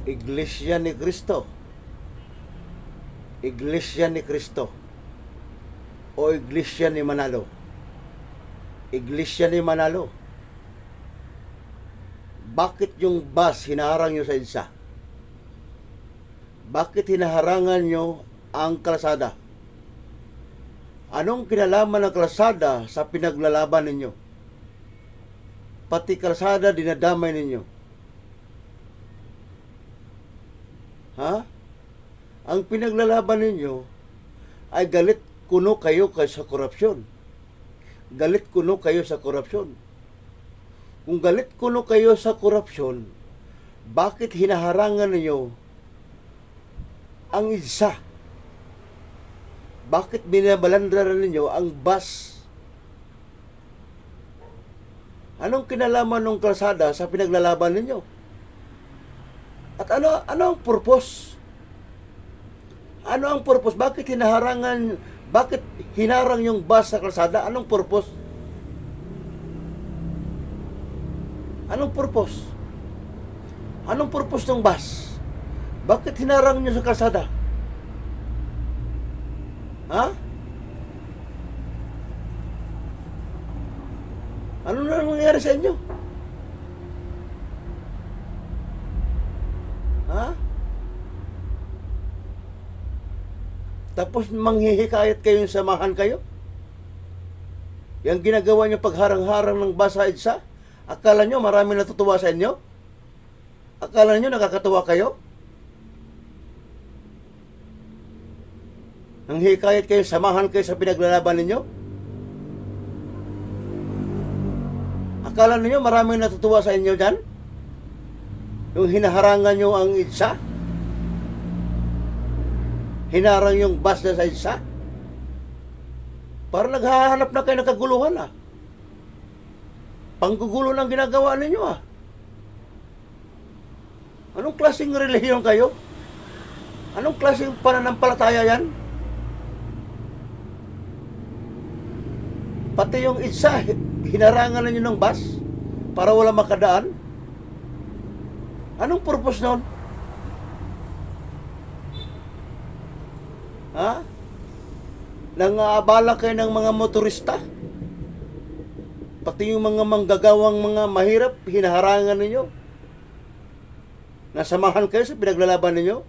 Iglesia ni Cristo, Iglesia ni Cristo, o Iglesia ni Manalo? Iglesia ni Manalo. Bakit yung bus hinaharang nyo sa EDSA? Bakit hinaharangan nyo ang kalsada? Anong kinalaman ng kalsada sa pinaglalaban ninyo? Pati kalsada dinadamay ninyo. Ha? Ang pinaglalaban ninyo ay galit kuno kayo sa korupsyon. Galit kuno kayo sa korupsyon. Kung galit kuno kayo sa korupsyon, bakit hinaharangan ninyo ang EDSA? Bakit binabalandaran ninyo ang bus? Anong kinalaman ng kalsada sa pinaglalaban ninyo? At ano ang purpose? Ano ang purpose? Bakit hinarang yung bus sa kalsada? Anong purpose? Anong purpose? Anong purpose ng bus? Bakit hinarang nyo sa kalsada? Ha? Ano na nangyayari sa inyo? Ha? Tapos manghihikayat kayong samahan kayo? Yang ginagawa nyo pagharang-harang ng bus sa EDSA? Akala nyo marami natutuwa sa inyo? Akala nyo nakakatuwa kayo? Nang hikayat kayo, samahan kayo sa pinaglalaban ninyo? Akala ninyo maraming natutuwa sa inyo dyan? Yung hinaharangan nyo ang EDSA? Hinarang yung bus na sa EDSA? Parang naghahanap na kayo ng kaguluhan ah. Panggugulo ng ginagawa ninyo ah. Anong klaseng relihiyon kayo? Anong klaseng pananampalataya yan? Pati yung EDSA, hinarangan ninyo ng bus para wala makadaan? Anong purpose nun? Ha? Nangaabala kayo ng mga motorista? Pati yung mga manggagawang mga mahirap, hinaharangan ninyo? Nasamahan kayo sa pinaglalaban ninyo?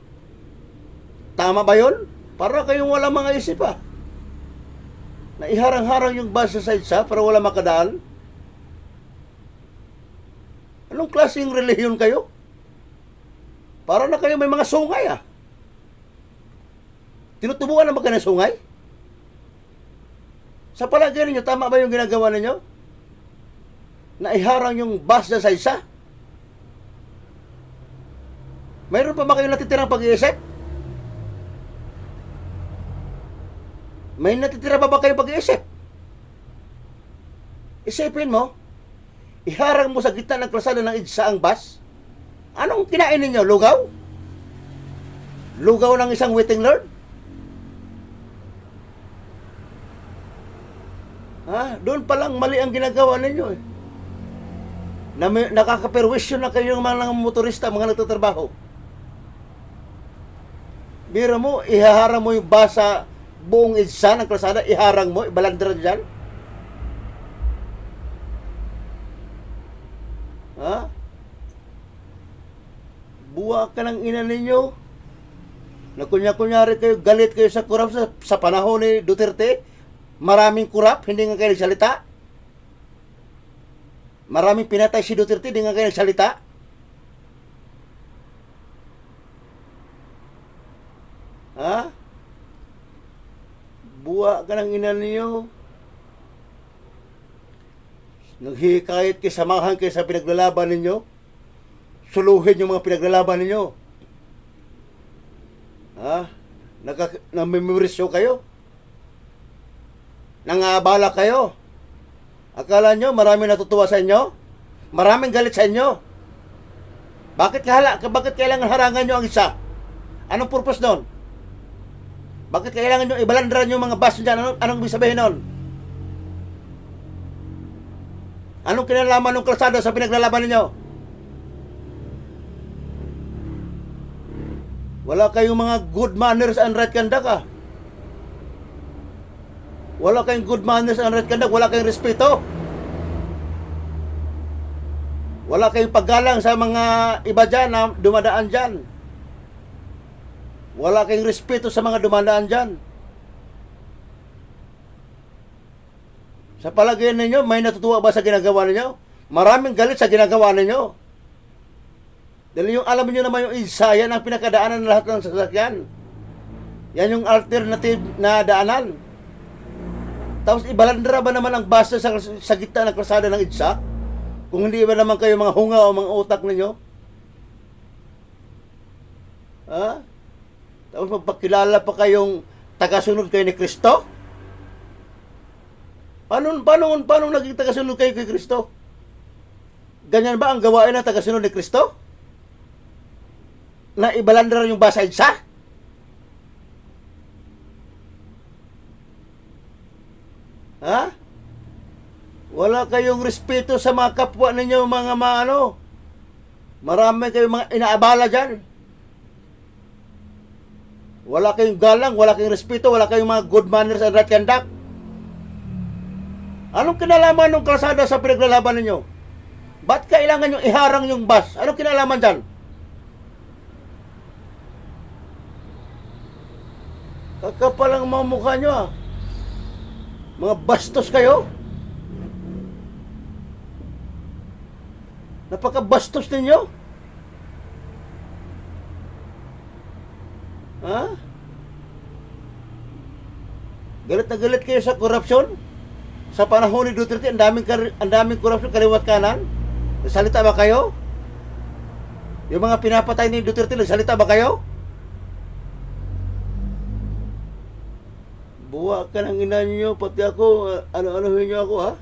Tama ba yun? Para kayong wala mga isip ah. Na iharang-harang yung bus sa EDSA para wala makadaan? Anong klaseng relihiyon kayo? Para na kayo may mga sungay ah. Tinutubuan na ba kayo ng sungay? Sa palagay ninyo, tama ba yung ginagawa ninyo? Na iharang yung bus na sa EDSA? Mayroon pa ba kayong natitirang pag-iisip? May natitira ba kayong pag-iisip? Isipin mo, iharang mo sa gitna ng kalsada ng EDSA ang bus? Anong kinain ninyo? Lugaw? Lugaw ng isang waiting lord? Ha? Doon pa lang mali ang ginagawa ninyo eh. Nakakaperwisyon na kayo ng mga motorista, mga nagtatrabaho. Biro mo, ihaharang mo yung bus sa buong EDSA ng kalsada, iharang mo, ibalandaran dyan. Ha? Buwa ka ng ina ninyo. Nakunya-kunyari kayo, galit kayo sa kurap sa panahon ni Duterte. Maraming kurap, hindi nga kayo nagsalita. Maraming pinatay si Duterte, hindi nga kayo nagsalita. Ha? Buwa ka ng ina ninyo. Naghihikayat kayo, samahan kayo sa pinaglalaban ninyo. Suluhin yung mga pinaglalaban ninyo. Ha? Namimemorisyo kayo. Nangaabala kayo. Akala nyo maraming natutuwa sa inyo? Maraming galit sa inyo? Bakit kailangan harangan nyo ang EDSA? Anong purpose doon? Bakit kailangan nyo ibalandran yung mga bus dyan? Anong ibig sabihin nun? Anong kinalaman ng kalsada sa pinaglalaban ninyo? Wala kayong mga good manners and right conduct ah. Wala kayong good manners and right conduct. Wala kayong respeto. Wala kayong paggalang sa mga iba dyan na dumadaan dyan. Wala kayong respeto sa mga dumadaan dyan. Sa palagay ninyo, may natutuwa ba sa ginagawa ninyo? Maraming galit sa ginagawa ninyo. Dahil yung alam niyo naman yung EDSA, yan ang pinakadaanan ng lahat ng sasakyan. Yan yung alternative na daanan. Tapos ibalandra ba naman ang bus sa gitna ng kalsada ng EDSA? Kung hindi ba naman kayo mga hunga o mga utak ninyo? Ha? Tapos magpakilala pa kayong tagasunod kayo ni Kristo? Paano naging tagasunod kayo kay Kristo? Ganyan ba ang gawain ng tagasunod ni Kristo? Na ibalandra yung bus sa EDSA? Ha? Wala kayong respeto sa mga kapwa ninyo, mga marami kayong mga inaabala dyan. Wala kayong galang, wala kayong respeto, wala kayong mga good manners and right conduct. Anong kinalaman ng kalsada sa pinaglalaban ninyo? Ba't kailangan yung iharang yung bus? Anong kinalaman dyan? Kakapalang mga mukha nyo ah. Mga bastos kayo. Napakabastos ninyo. Ha? Galit na galit kayo sa korupsyon? Sa panahon ni Duterte, ang daming korupsyon kaliwat kanan? Nagsalita ba kayo? Yung mga pinapatay ni Duterte, nagsalita ba kayo? Buwa ka ng ina nyo, pati ako, ano-anuhin nyo ako ha?